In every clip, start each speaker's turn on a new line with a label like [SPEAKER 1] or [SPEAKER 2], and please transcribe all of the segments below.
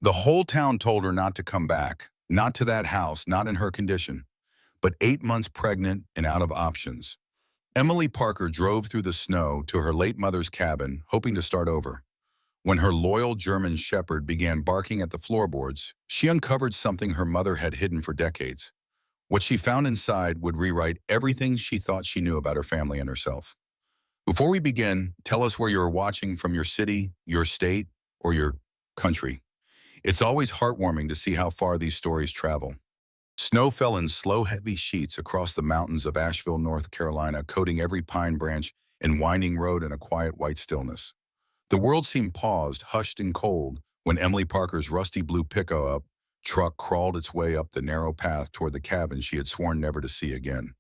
[SPEAKER 1] The whole town told her not to come back, not to that house, not in her condition. But 8 months pregnant and out of options, Emily Parker drove through the snow to her late mother's cabin, hoping to start over. When her loyal German shepherd began barking at the floorboards, she uncovered something her mother had hidden for decades. What she found inside would rewrite everything she thought she knew about her family and herself. Before we begin, tell us where you're watching from, your city, your state, or your country. It's always heartwarming to see how far these stories travel. Snow fell in slow, heavy sheets across the mountains of Asheville, North Carolina, coating every pine branch and winding road in a quiet white stillness. The world seemed paused, hushed and cold, when Emily Parker's rusty blue pickup truck crawled its way up the narrow path toward the cabin she had sworn never to see again.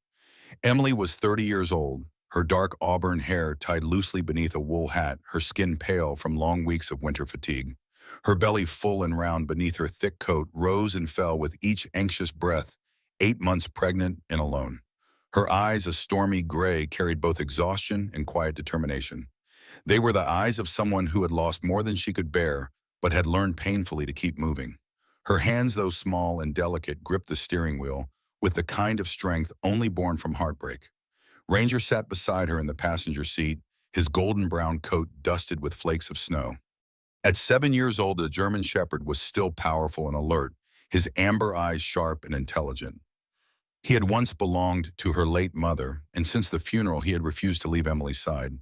[SPEAKER 1] Emily was 30 years old, her dark auburn hair tied loosely beneath a wool hat, her skin pale from long weeks of winter fatigue. Her belly full and round beneath her thick coat rose and fell with each anxious breath, 8 months pregnant and alone. Her eyes, a stormy gray, carried both exhaustion and quiet determination. They were the eyes of someone who had lost more than she could bear, but had learned painfully to keep moving. Her hands, though small and delicate, gripped the steering wheel with the kind of strength only born from heartbreak. Ranger sat beside her in the passenger seat, his golden brown coat dusted with flakes of snow. At 7 years old, the German shepherd was still powerful and alert, his amber eyes sharp and intelligent. He had once belonged to her late mother, and since the funeral he had refused to leave Emily's side.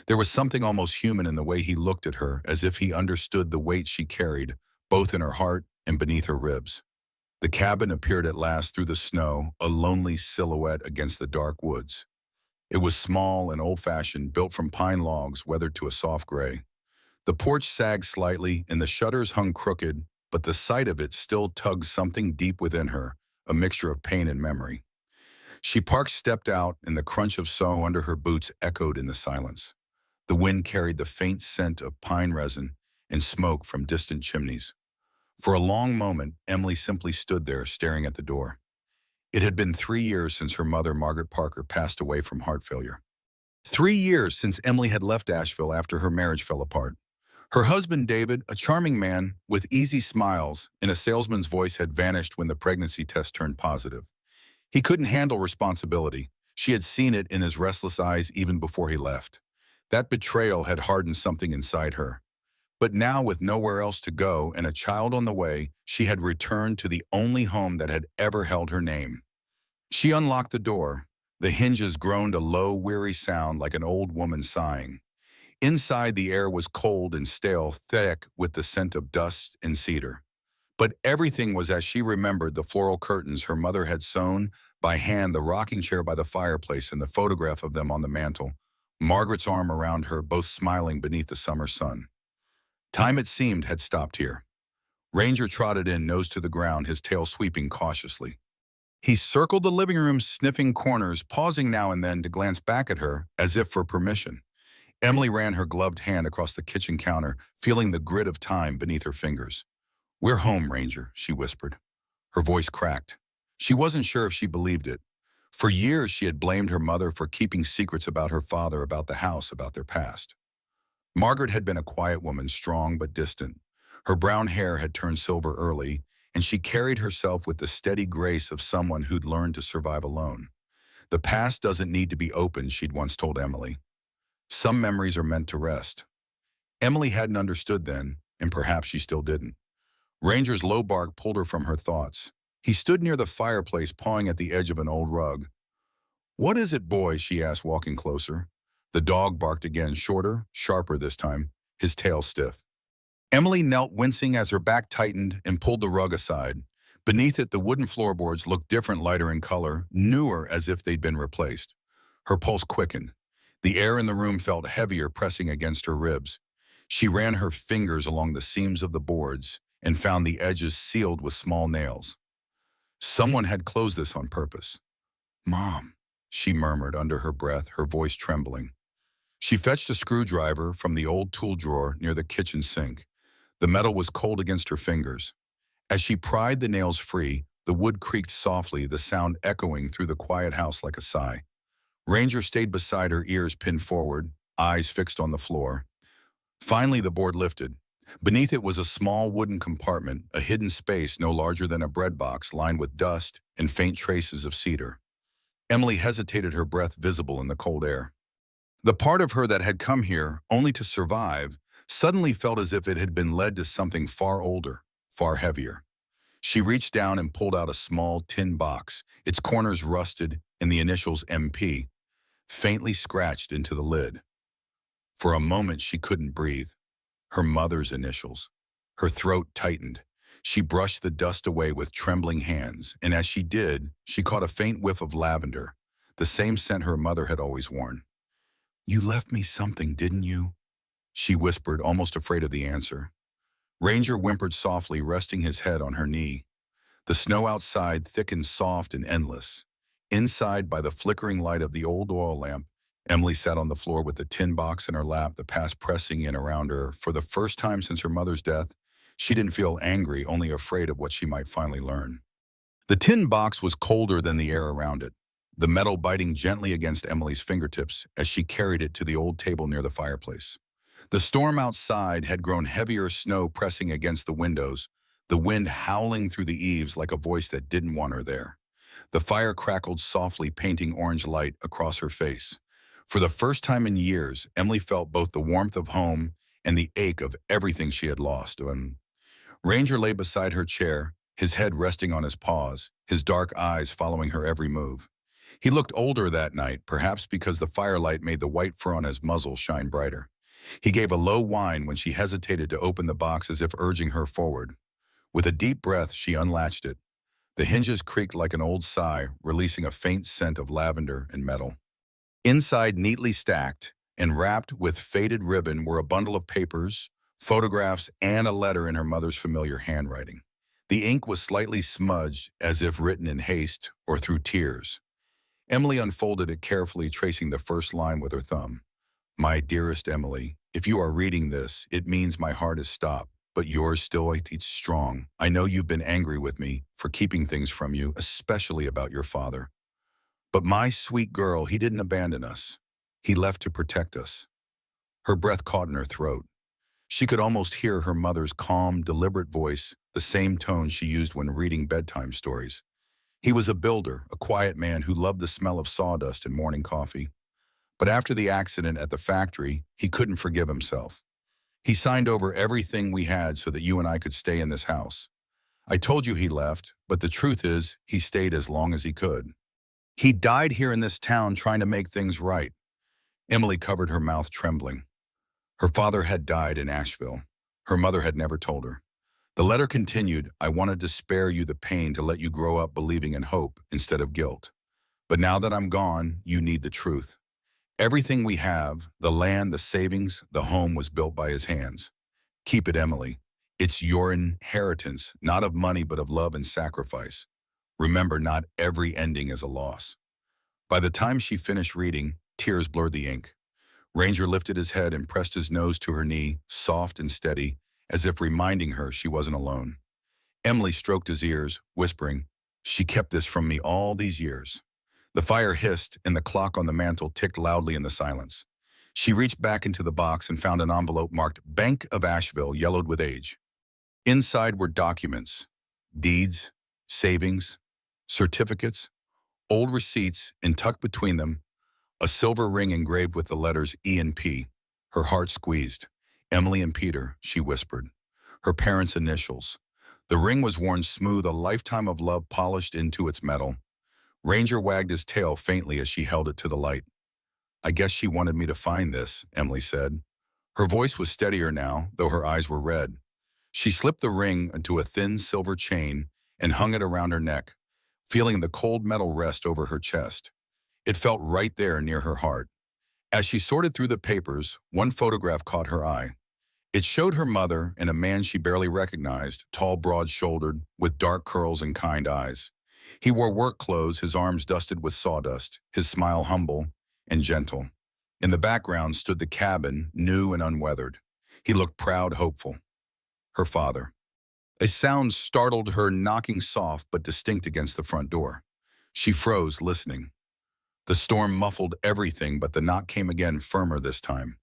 [SPEAKER 1] There was something almost human in the way he looked at her, as if he understood the weight she carried, both in her heart and beneath her ribs. The cabin appeared at last through the snow, a lonely silhouette against the dark woods. It was small and old-fashioned, built from pine logs weathered to a soft gray. The porch sagged slightly and the shutters hung crooked, but the sight of it still tugged something deep within her, a mixture of pain and memory. She stepped out, and the crunch of snow under her boots echoed in the silence. The wind carried the faint scent of pine resin and smoke from distant chimneys. For a long moment, Emily simply stood there, staring at the door. It had been 3 years since her mother, Margaret Parker, passed away from heart failure. 3 years since Emily had left Asheville after her marriage fell apart. Her husband, David, a charming man with easy smiles and a salesman's voice, had vanished when the pregnancy test turned positive. He couldn't handle responsibility. She had seen it in his restless eyes even before he left. That betrayal had hardened something inside her. But now, with nowhere else to go and a child on the way, she had returned to the only home that had ever held her name. She unlocked the door. The hinges groaned a low, weary sound like an old woman sighing. Inside, the air was cold and stale, thick with the scent of dust and cedar. But everything was as she remembered: the floral curtains her mother had sewn by hand, the rocking chair by the fireplace, and the photograph of them on the mantel, Margaret's arm around her, both smiling beneath the summer sun. Time, it seemed, had stopped here. Ranger trotted in, nose to the ground, his tail sweeping cautiously. He circled the living room, sniffing corners, pausing now and then to glance back at her, as if for permission. Emily ran her gloved hand across the kitchen counter, feeling the grit of time beneath her fingers. "We're home, Ranger," she whispered. Her voice cracked. She wasn't sure if she believed it. For years, she had blamed her mother for keeping secrets about her father, about the house, about their past. Margaret had been a quiet woman, strong but distant. Her brown hair had turned silver early, and she carried herself with the steady grace of someone who'd learned to survive alone. "The past doesn't need to be opened," she'd once told Emily. "Some memories are meant to rest." Emily hadn't understood then, and perhaps she still didn't. Ranger's low bark pulled her from her thoughts. He stood near the fireplace, pawing at the edge of an old rug. "What is it, boy?" she asked, walking closer. The dog barked again, shorter, sharper this time, his tail stiff. Emily knelt, wincing as her back tightened, and pulled the rug aside. Beneath it, the wooden floorboards looked different, lighter in color, newer, as if they'd been replaced. Her pulse quickened. The air in the room felt heavier, pressing against her ribs. She ran her fingers along the seams of the boards and found the edges sealed with small nails. Someone had closed this on purpose. "Mom," she murmured under her breath, her voice trembling. She fetched a screwdriver from the old tool drawer near the kitchen sink. The metal was cold against her fingers. As she pried the nails free, the wood creaked softly, the sound echoing through the quiet house like a sigh. Ranger stayed beside her, ears pinned forward, eyes fixed on the floor. Finally, the board lifted. Beneath it was a small wooden compartment, a hidden space no larger than a bread box lined with dust and faint traces of cedar. Emily hesitated, her breath visible in the cold air. The part of her that had come here only to survive suddenly felt as if it had been led to something far older, far heavier. She reached down and pulled out a small tin box, its corners rusted and the initials MP, faintly scratched into the lid. For a moment she couldn't breathe. Her mother's initials. Her throat tightened. She brushed the dust away with trembling hands, and as she did, she caught a faint whiff of lavender, the same scent her mother had always worn. "You left me something, didn't you?" she whispered, almost afraid of the answer. Ranger whimpered softly, resting his head on her knee. The snow outside thickened soft and endless. Inside, by the flickering light of the old oil lamp, Emily sat on the floor with the tin box in her lap, the past pressing in around her. For the first time since her mother's death, she didn't feel angry, only afraid of what she might finally learn. The tin box was colder than the air around it, the metal biting gently against Emily's fingertips as she carried it to the old table near the fireplace. The storm outside had grown heavier, snow pressing against the windows, the wind howling through the eaves like a voice that didn't want her there. The fire crackled softly, painting orange light across her face. For the first time in years, Emily felt both the warmth of home and the ache of everything she had lost. When Ranger lay beside her chair, his head resting on his paws, his dark eyes following her every move. He looked older that night, perhaps because the firelight made the white fur on his muzzle shine brighter. He gave a low whine when she hesitated to open the box, as if urging her forward. With a deep breath, she unlatched it. The hinges creaked like an old sigh, releasing a faint scent of lavender and metal. Inside, neatly stacked and wrapped with faded ribbon, were a bundle of papers, photographs, and a letter in her mother's familiar handwriting. The ink was slightly smudged, as if written in haste or through tears. Emily unfolded it carefully, tracing the first line with her thumb. "My dearest Emily, if you are reading this, it means my heart is stopped, but yours still beats strong. I know you've been angry with me for keeping things from you, especially about your father. But my sweet girl, he didn't abandon us. He left to protect us." Her breath caught in her throat. She could almost hear her mother's calm, deliberate voice, the same tone she used when reading bedtime stories. He was a builder, a quiet man who loved the smell of sawdust and morning coffee. But after the accident at the factory, he couldn't forgive himself. "He signed over everything we had so that you and I could stay in this house. I told you he left, but the truth is he stayed as long as he could. He died here in this town trying to make things right." Emily covered her mouth, trembling. Her father had died in Asheville. Her mother had never told her. The letter continued, "I wanted to spare you the pain, to let you grow up believing in hope instead of guilt. But now that I'm gone, you need the truth. Everything we have, the land, the savings, the home, was built by his hands. Keep it, Emily. It's your inheritance, not of money, but of love and sacrifice. Remember, not every ending is a loss." By the time she finished reading, tears blurred the ink. Ranger lifted his head and pressed his nose to her knee, soft and steady, as if reminding her she wasn't alone. Emily stroked his ears, whispering, "She kept this from me all these years." The fire hissed, and the clock on the mantel ticked loudly in the silence. She reached back into the box and found an envelope marked "Bank of Asheville," yellowed with age. Inside were documents, deeds, savings, certificates, old receipts, and tucked between them, a silver ring engraved with the letters E and P. Her heart squeezed. "Emily and Peter," she whispered. Her parents' initials. The ring was worn smooth, a lifetime of love polished into its metal. Ranger wagged his tail faintly as she held it to the light. "I guess she wanted me to find this," Emily said. Her voice was steadier now, though her eyes were red. She slipped the ring into a thin silver chain and hung it around her neck, feeling the cold metal rest over her chest. It felt right there near her heart. As she sorted through the papers, one photograph caught her eye. It showed her mother and a man she barely recognized, tall, broad-shouldered, with dark curls and kind eyes. He wore work clothes, his arms dusted with sawdust, his smile humble and gentle. In the background stood the cabin, new and unweathered. He looked proud, hopeful. Her father. A sound startled her, knocking soft but distinct against the front door. She froze, listening. The storm muffled everything, but the knock came again, firmer this time.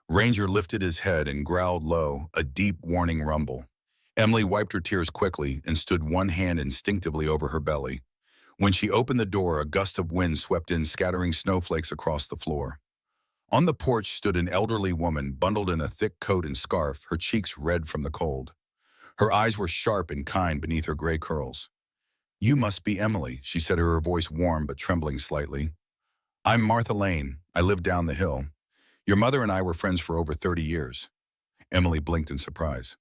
[SPEAKER 1] Ranger lifted his head and growled low, a deep warning rumble. Emily wiped her tears quickly and stood one hand instinctively over her belly. When she opened the door, a gust of wind swept in, scattering snowflakes across the floor. On the porch stood an elderly woman, bundled in a thick coat and scarf, her cheeks red from the cold. Her eyes were sharp and kind beneath her gray curls. "You must be Emily," she said, her voice warm but trembling slightly. "I'm Martha Lane. I live down the hill. Your mother and I were friends for over 30 years. Emily blinked in surprise.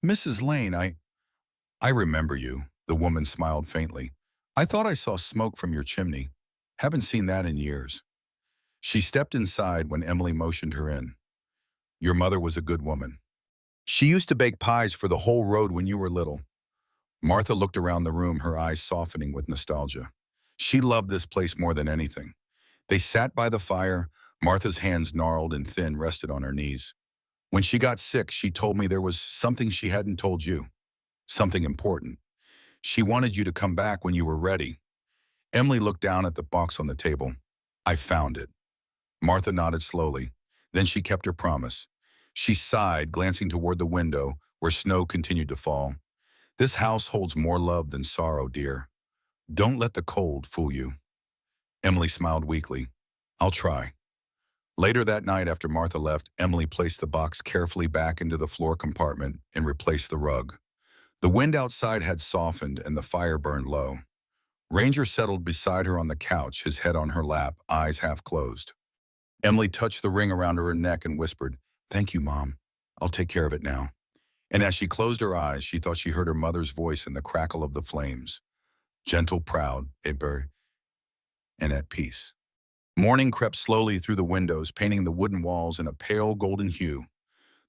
[SPEAKER 1] "Mrs. Lane, I remember you," the woman smiled faintly. "I thought I saw smoke from your chimney. Haven't seen that in years." She stepped inside when Emily motioned her in. "Your mother was a good woman. She used to bake pies for the whole road when you were little." Martha looked around the room, her eyes softening with nostalgia. She loved this place more than anything. They sat by the fire. Martha's hands, gnarled and thin, rested on her knees. "When she got sick, she told me there was something she hadn't told you. Something important. She wanted you to come back when you were ready." Emily looked down at the box on the table. "I found it." Martha nodded slowly. Then she kept her promise. She sighed, glancing toward the window, where snow continued to fall. "This house holds more love than sorrow, dear. Don't let the cold fool you." Emily smiled weakly. "I'll try." Later that night, after Martha left, Emily placed the box carefully back into the floor compartment and replaced the rug. The wind outside had softened and the fire burned low. Ranger settled beside her on the couch, his head on her lap, eyes half closed. Emily touched the ring around her neck and whispered, "Thank you, Mom. I'll take care of it now." And as she closed her eyes, she thought she heard her mother's voice in the crackle of the flames. Gentle, proud, and at peace. Morning crept slowly through the windows, painting the wooden walls in a pale golden hue.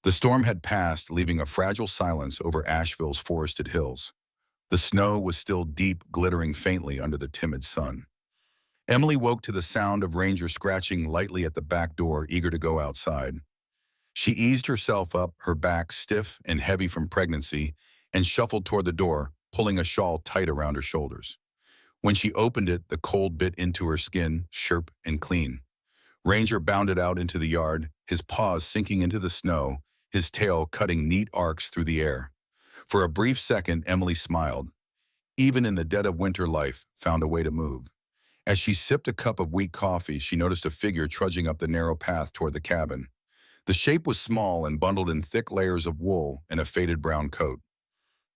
[SPEAKER 1] The storm had passed, leaving a fragile silence over Asheville's forested hills. The snow was still deep, glittering faintly under the timid sun. Emily woke to the sound of Ranger scratching lightly at the back door, eager to go outside. She eased herself up, her back stiff and heavy from pregnancy, and shuffled toward the door, pulling a shawl tight around her shoulders. When she opened it, the cold bit into her skin, sharp and clean. Ranger bounded out into the yard, his paws sinking into the snow, his tail cutting neat arcs through the air. For a brief second, Emily smiled. Even in the dead of winter, life found a way to move. As she sipped a cup of weak coffee, she noticed a figure trudging up the narrow path toward the cabin. The shape was small and bundled in thick layers of wool and a faded brown coat.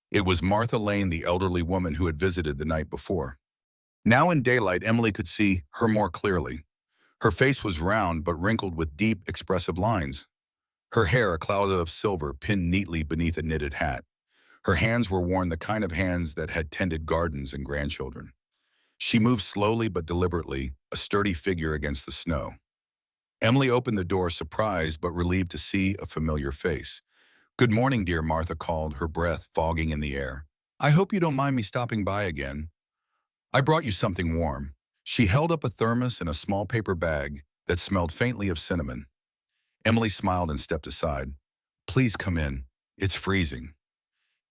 [SPEAKER 1] It was Martha Lane, the elderly woman who had visited the night before. Now in daylight, Emily could see her more clearly. Her face was round but wrinkled with deep, expressive lines. Her hair, a cloud of silver, pinned neatly beneath a knitted hat. Her hands were worn, the kind of hands that had tended gardens and grandchildren. She moved slowly but deliberately, a sturdy figure against the snow. Emily opened the door, surprised but relieved to see a familiar face. "Good morning, dear," Martha called, her breath fogging in the air. "I hope you don't mind me stopping by again. I brought you something warm." She held up a thermos and a small paper bag that smelled faintly of cinnamon. Emily smiled and stepped aside. "Please come in. It's freezing."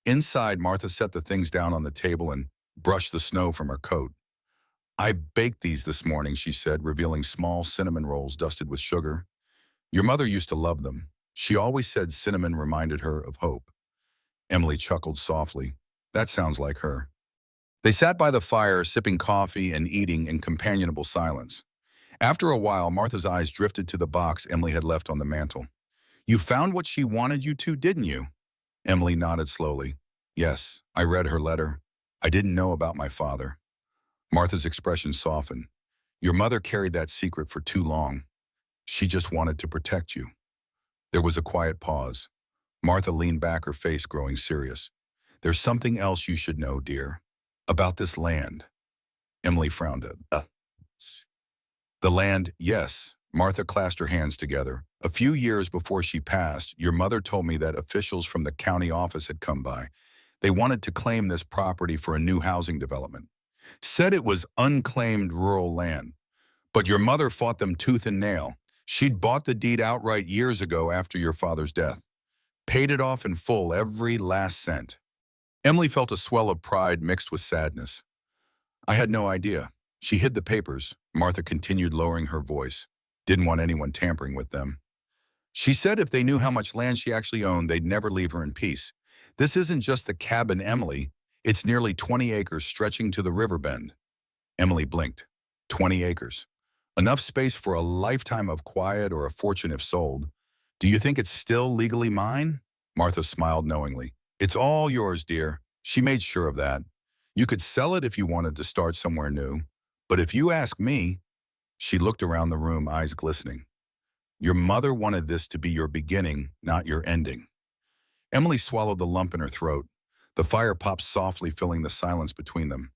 [SPEAKER 1] Inside, Martha set the things down on the table and brushed the snow from her coat. "I baked these this morning," she said, revealing small cinnamon rolls dusted with sugar. "Your mother used to love them. She always said cinnamon reminded her of hope." Emily chuckled softly. "That sounds like her." They sat by the fire, sipping coffee and eating in companionable silence. After a while, Martha's eyes drifted to the box Emily had left on the mantel. "You found what she wanted you to, didn't you?" Emily nodded slowly. "Yes, I read her letter. I didn't know about my father." Martha's expression softened. "Your mother carried that secret for too long. She just wanted to protect you." There was a quiet pause. Martha leaned back, her face growing serious. "There's something else you should know, dear. About this land." Emily frowned. "The land, yes." Martha clasped her hands together. "A few years before she passed, your mother told me that officials from the county office had come by. They wanted to claim this property for a new housing development. Said it was unclaimed rural land. But your mother fought them tooth and nail. She'd bought the deed outright years ago after your father's death. Paid it off in full, every last cent." Emily felt a swell of pride mixed with sadness. "I had no idea." She hid the papers. Martha continued, lowering her voice. "Didn't want anyone tampering with them." She said if they knew how much land she actually owned, they'd never leave her in peace. This isn't just the cabin, Emily. It's nearly 20 acres stretching to the river bend. Emily blinked. 20 acres. Enough space for a lifetime of quiet or a fortune if sold. Do you think it's still legally mine? Martha smiled knowingly. It's all yours, dear. She made sure of that. You could sell it if you wanted to start somewhere new. But if you ask me, she looked around the room, eyes glistening. Your mother wanted this to be your beginning, not your ending. Emily swallowed the lump in her throat. The fire popped softly, filling the silence between them.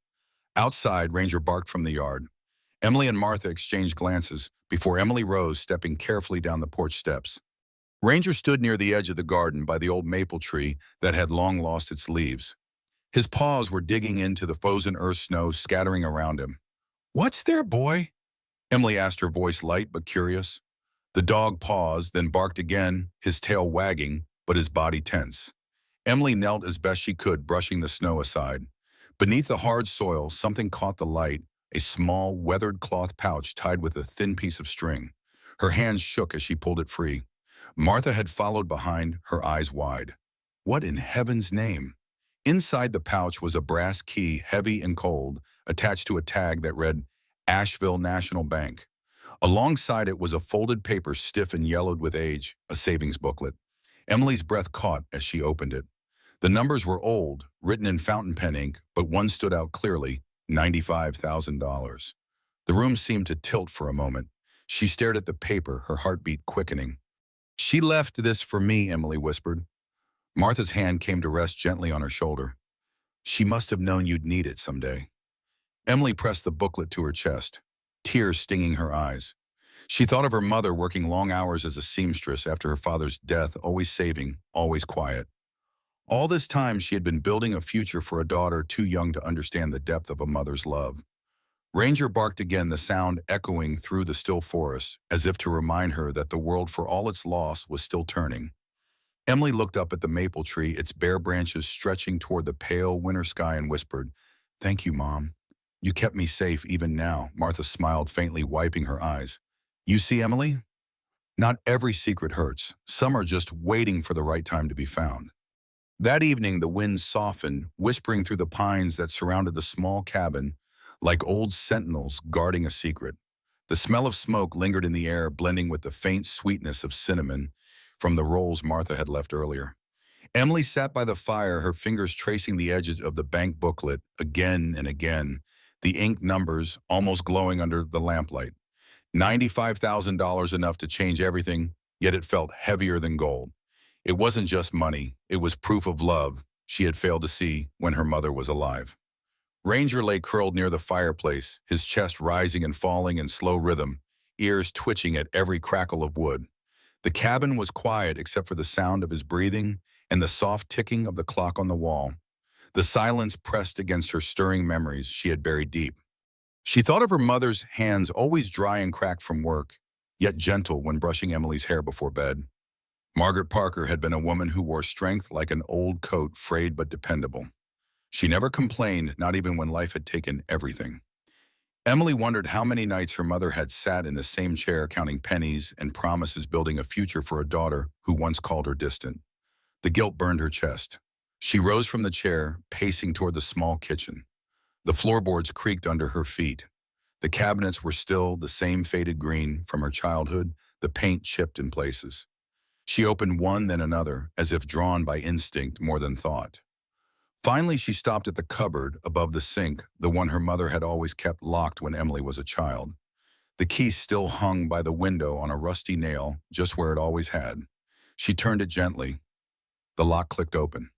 [SPEAKER 1] Outside, Ranger barked from the yard. Emily and Martha exchanged glances before Emily rose, stepping carefully down the porch steps. Ranger stood near the edge of the garden by the old maple tree that had long lost its leaves. His paws were digging into the frozen earth snow scattering around him. "What's there, boy?" Emily asked, her voice light but curious. The dog paused, then barked again, his tail wagging, but his body tense. Emily knelt as best she could, brushing the snow aside. Beneath the hard soil, something caught the light, a small, weathered cloth pouch tied with a thin piece of string. Her hands shook as she pulled it free. Martha had followed behind, her eyes wide. What in heaven's name? Inside the pouch was a brass key, heavy and cold, attached to a tag that read, Asheville National Bank. Alongside it was a folded paper stiff and yellowed with age, a savings booklet. Emily's breath caught as she opened it. The numbers were old, written in fountain pen ink, but one stood out clearly, $95,000. The room seemed to tilt for a moment. She stared at the paper, her heartbeat quickening. "She left this for me," Emily whispered. Martha's hand came to rest gently on her shoulder. "She must have known you'd need it someday." Emily pressed the booklet to her chest, tears stinging her eyes. She thought of her mother working long hours as a seamstress after her father's death, always saving, always quiet. All this time she had been building a future for a daughter too young to understand the depth of a mother's love. Ranger barked again, the sound echoing through the still forest, as if to remind her that the world, for all its loss, was still turning. Emily looked up at the maple tree, its bare branches stretching toward the pale winter sky, and whispered, "Thank you, Mom. You kept me safe even now." Martha smiled faintly, wiping her eyes. "You see, Emily? Not every secret hurts. Some are just waiting for the right time to be found." That evening, the wind softened, whispering through the pines that surrounded the small cabin like old sentinels guarding a secret. The smell of smoke lingered in the air, blending with the faint sweetness of cinnamon from the rolls Martha had left earlier. Emily sat by the fire, her fingers tracing the edges of the bank booklet again and again, the ink numbers almost glowing under the lamplight. $95,000, enough to change everything, yet it felt heavier than gold. It wasn't just money, it was proof of love she had failed to see when her mother was alive. Ranger lay curled near the fireplace, his chest rising and falling in slow rhythm, ears twitching at every crackle of wood. The cabin was quiet except for the sound of his breathing and the soft ticking of the clock on the wall. The silence pressed against her stirring memories she had buried deep. She thought of her mother's hands, always dry and cracked from work, yet gentle when brushing Emily's hair before bed. Margaret Parker had been a woman who wore strength like an old coat, frayed but dependable. She never complained, not even when life had taken everything. Emily wondered how many nights her mother had sat in the same chair counting pennies and promises, building a future for a daughter who once called her distant. The guilt burned her chest. She rose from the chair, pacing toward the small kitchen. The floorboards creaked under her feet. The cabinets were still the same faded green from her childhood, the paint chipped in places. She opened one, then another, as if drawn by instinct more than thought. Finally, she stopped at the cupboard above the sink, the one her mother had always kept locked when Emily was a child. The key still hung by the window on a rusty nail, just where it always had. She turned it gently. The lock clicked open.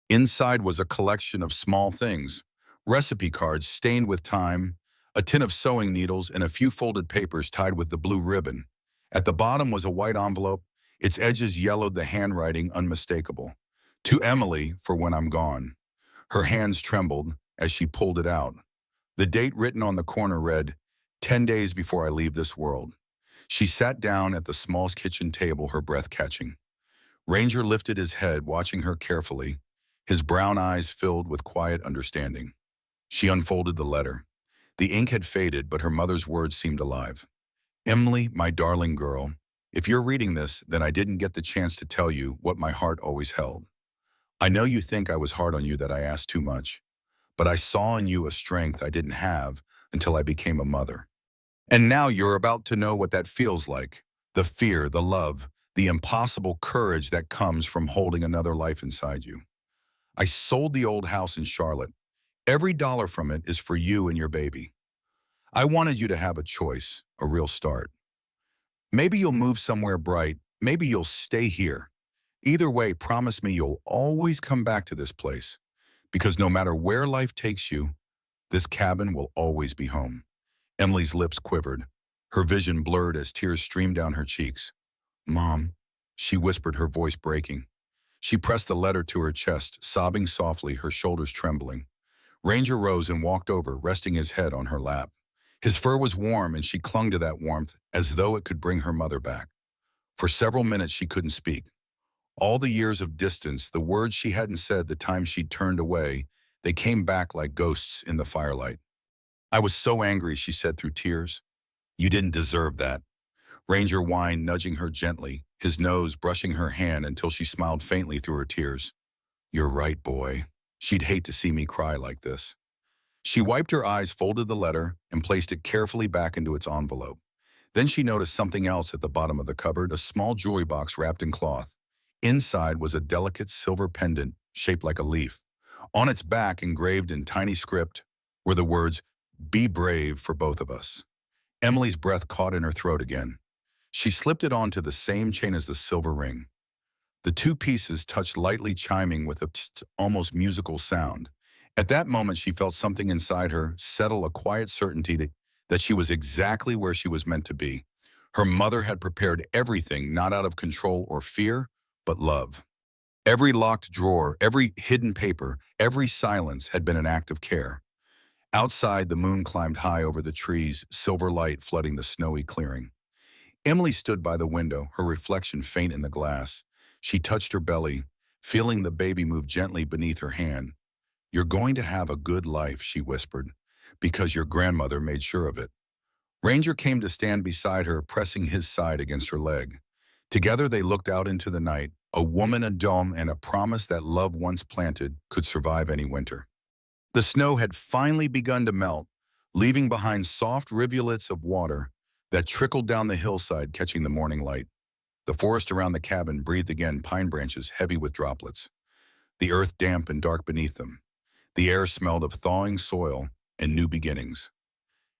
[SPEAKER 1] Inside was a collection of small things, recipe cards stained with time, a tin of sewing needles, and a few folded papers tied with the blue ribbon. At the bottom was a white envelope, its edges yellowed, the handwriting unmistakable. "To Emily, for when I'm gone." Her hands trembled as she pulled it out. The date written on the corner read, 10 days before I leave this world. She sat down at the small kitchen table, her breath catching. Ranger lifted his head, watching her carefully, his brown eyes filled with quiet understanding. She unfolded the letter. The ink had faded, but her mother's words seemed alive. "Emily, my darling girl, If you're reading this, then I didn't get the chance to tell you what my heart always held. I know you think I was hard on you that I asked too much, but I saw in you a strength I didn't have until I became a mother. And now you're about to know what that feels like. The fear, the love, the impossible courage that comes from holding another life inside you. I sold the old house in Charlotte. Every dollar from it is for you and your baby. I wanted you to have a choice, a real start. Maybe you'll move somewhere bright. Maybe you'll stay here. Either way, promise me you'll always come back to this place. Because no matter where life takes you, this cabin will always be home. Emily's lips quivered. Her vision blurred as tears streamed down her cheeks. Mom, she whispered, her voice breaking. She pressed the letter to her chest, sobbing softly, her shoulders trembling. Ranger rose and walked over, resting his head on her lap. His fur was warm, and she clung to that warmth as though it could bring her mother back. For several minutes she couldn't speak. All the years of distance, the words she hadn't said, the time she'd turned away, they came back like ghosts in the firelight. I was so angry, she said through tears. You didn't deserve that. Ranger whined, nudging her gently, his nose brushing her hand until she smiled faintly through her tears. You're right, boy. She'd hate to see me cry like this. She wiped her eyes, folded the letter, and placed it carefully back into its envelope. Then she noticed something else at the bottom of the cupboard, a small jewelry box wrapped in cloth. Inside was a delicate silver pendant shaped like a leaf. On its back, engraved in tiny script, were the words, "Be brave for both of us." Emily's breath caught in her throat again. She slipped it onto the same chain as the silver ring. The two pieces touched lightly, chiming with a almost musical sound. At that moment, she felt something inside her settle, a quiet certainty that she was exactly where she was meant to be. Her mother had prepared everything, not out of control or fear, but love. Every locked drawer, every hidden paper, every silence had been an act of care. Outside, the moon climbed high over the trees, silver light flooding the snowy clearing. Emily stood by the window, her reflection faint in the glass. She touched her belly, feeling the baby move gently beneath her hand. You're going to have a good life, she whispered, because your grandmother made sure of it. Ranger came to stand beside her, pressing his side against her leg. Together they looked out into the night, a woman, a dome, and a promise that love once planted could survive any winter. The snow had finally begun to melt, leaving behind soft rivulets of water that trickled down the hillside, catching the morning light. The forest around the cabin breathed again, pine branches heavy with droplets, the earth damp and dark beneath them. The air smelled of thawing soil and new beginnings.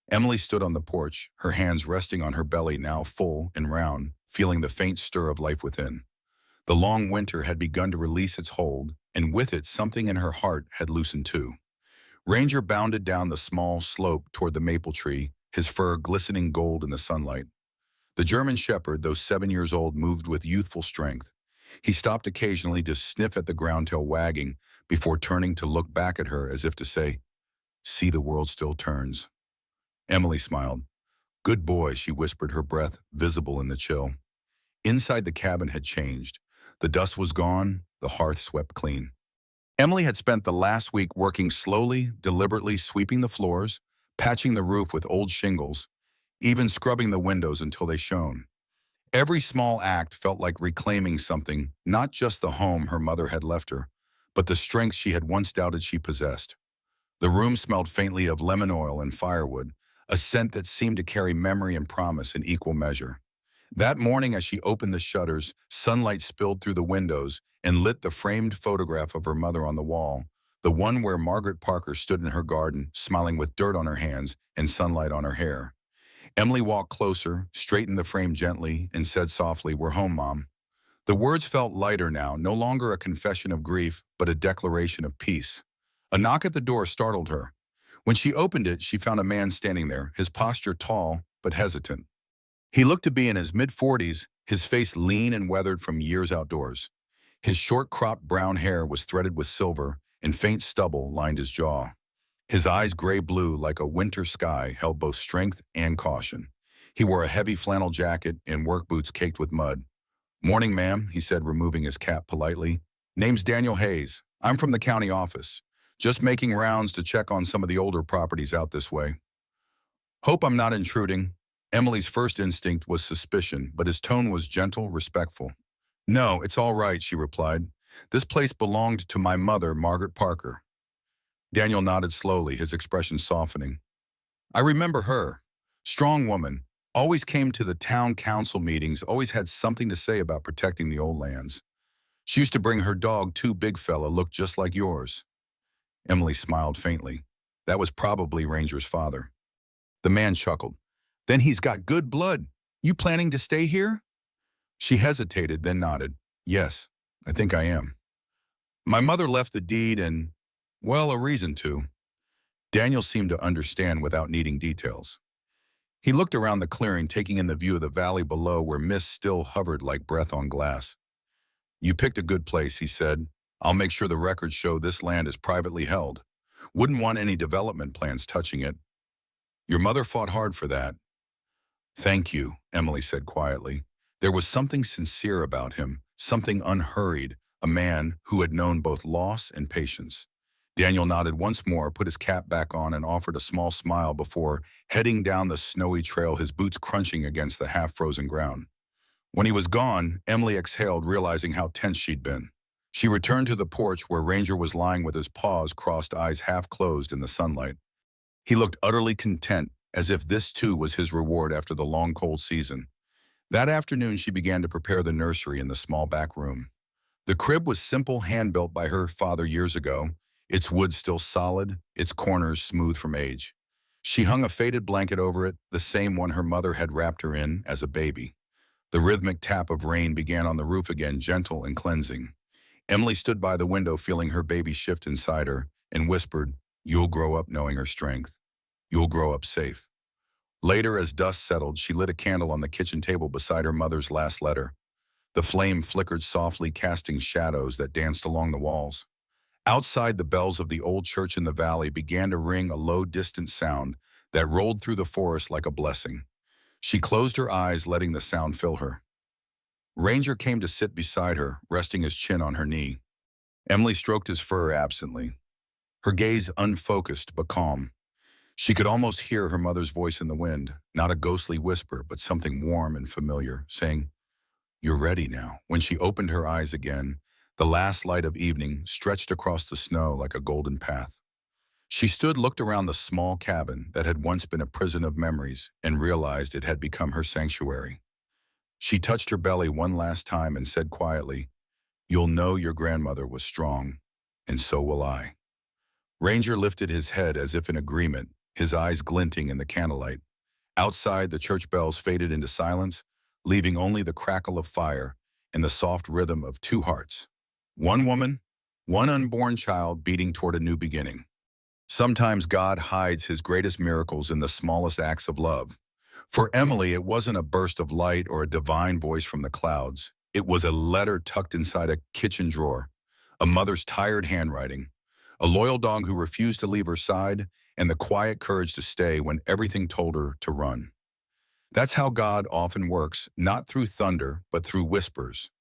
[SPEAKER 1] Emily stood on the porch, her hands resting on her belly, now full and round, feeling the faint stir of life within. The long winter had begun to release its hold, and with it something in her heart had loosened too. Ranger bounded down the small slope toward the maple tree, his fur glistening gold in the sunlight. The German shepherd, though 7 years old, moved with youthful strength. He stopped occasionally to sniff at the ground, tail wagging, before turning to look back at her as if to say, "See, the world still turns." Emily smiled. "Good boy," she whispered, her breath visible in the chill. Inside, the cabin had changed. The dust was gone, the hearth swept clean. Emily had spent the last week working slowly, deliberately, sweeping the floors, patching the roof with old shingles, even scrubbing the windows until they shone. Every small act felt like reclaiming something, not just the home her mother had left her, but the strength she had once doubted she possessed. The room smelled faintly of lemon oil and firewood, a scent that seemed to carry memory and promise in equal measure. That morning, as she opened the shutters, sunlight spilled through the windows and lit the framed photograph of her mother on the wall, the one where Margaret Parker stood in her garden, smiling with dirt on her hands and sunlight on her hair. Emily walked closer, straightened the frame gently, and said softly, "We're home, Mom." The words felt lighter now, no longer a confession of grief, but a declaration of peace. A knock at the door startled her. When she opened it, she found a man standing there, his posture tall but hesitant. He looked to be in his mid-40s, his face lean and weathered from years outdoors. His short-cropped brown hair was threaded with silver, and faint stubble lined his jaw. His eyes, gray-blue like a winter sky, held both strength and caution. He wore a heavy flannel jacket and work boots caked with mud. "Morning, ma'am," he said, removing his cap politely. "Name's Daniel Hayes. I'm from the county office. Just making rounds to check on some of the older properties out this way." "Hope I'm not intruding." Emily's first instinct was suspicion, but his tone was gentle, respectful. "No, it's all right," she replied. "This place belonged to my mother, Margaret Parker." Daniel nodded slowly, his expression softening. "I remember her. Strong woman. Always came to the town council meetings, always had something to say about protecting the old lands. She used to bring her dog, too, big fella, looked just like yours." Emily smiled faintly. That was probably Ranger's father. The man chuckled. "Then he's got good blood. You planning to stay here?" She hesitated, then nodded. "Yes, I think I am. My mother left the deed and, well, a reason to." Daniel seemed to understand without needing details. He looked around the clearing, taking in the view of the valley below where mist still hovered like breath on glass. "You picked a good place," he said. "I'll make sure the records show this land is privately held. Wouldn't want any development plans touching it. Your mother fought hard for that." "Thank you," Emily said quietly. There was something sincere about him, something unhurried, a man who had known both loss and patience. Daniel nodded once more, put his cap back on, and offered a small smile before heading down the snowy trail, his boots crunching against the half-frozen ground. When he was gone, Emily exhaled, realizing how tense she'd been. She returned to the porch where Ranger was lying with his paws crossed, eyes half closed in the sunlight. He looked utterly content, as if this too was his reward after the long cold season. That afternoon she began to prepare the nursery in the small back room. The crib was simple, hand-built by her father years ago, its wood still solid, its corners smooth from age. She hung a faded blanket over it, the same one her mother had wrapped her in as a baby. The rhythmic tap of rain began on the roof again, gentle and cleansing. Emily stood by the window, feeling her baby shift inside her, and whispered, "You'll grow up knowing her strength. You'll grow up safe." Later, as dust settled, she lit a candle on the kitchen table beside her mother's last letter. The flame flickered softly, casting shadows that danced along the walls. Outside, the bells of the old church in the valley began to ring, a low, distant sound that rolled through the forest like a blessing. She closed her eyes, letting the sound fill her. Ranger came to sit beside her, resting his chin on her knee. Emily stroked his fur absently, her gaze unfocused but calm. She could almost hear her mother's voice in the wind, not a ghostly whisper, but something warm and familiar, saying, "You're ready now." When she opened her eyes again, the last light of evening stretched across the snow like a golden path. She stood, looked around the small cabin that had once been a prison of memories, and realized it had become her sanctuary. She touched her belly one last time and said quietly, "You'll know your grandmother was strong, and so will I." Ranger lifted his head as if in agreement, his eyes glinting in the candlelight. Outside, the church bells faded into silence, leaving only the crackle of fire and the soft rhythm of two hearts. One woman, one unborn child beating toward a new beginning. Sometimes God hides his greatest miracles in the smallest acts of love. For Emily, it wasn't a burst of light or a divine voice from the clouds. It was a letter tucked inside a kitchen drawer, a mother's tired handwriting, a loyal dog who refused to leave her side, and the quiet courage to stay when everything told her to run. That's how God often works, not through thunder, but through whispers,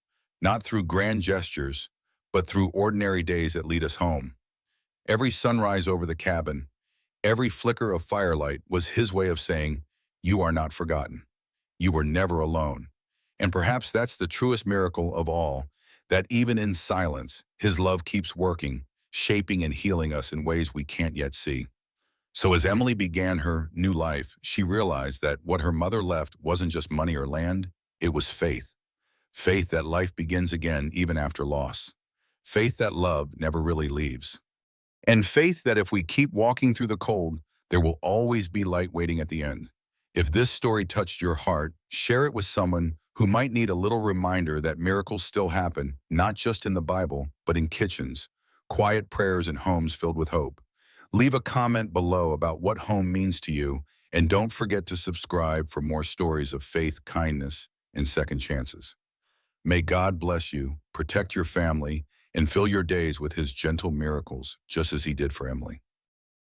[SPEAKER 1] not through grand gestures, but through ordinary days that lead us home. Every sunrise over the cabin, every flicker of firelight was his way of saying, "You are not forgotten. You were never alone." And perhaps that's the truest miracle of all, that even in silence, his love keeps working, shaping and healing us in ways we can't yet see. So as Emily began her new life, she realized that what her mother left wasn't just money or land, it was faith. Faith that life begins again even after loss. Faith that love never really leaves. And faith that if we keep walking through the cold, there will always be light waiting at the end. If this story touched your heart, share it with someone who might need a little reminder that miracles still happen, not just in the Bible, but in kitchens, quiet prayers, and homes filled with hope. Leave a comment below about what home means to you, and don't forget to subscribe for more stories of faith, kindness, and second chances. May God bless you, protect your family, and fill your days with his gentle miracles, just as he did for Emily.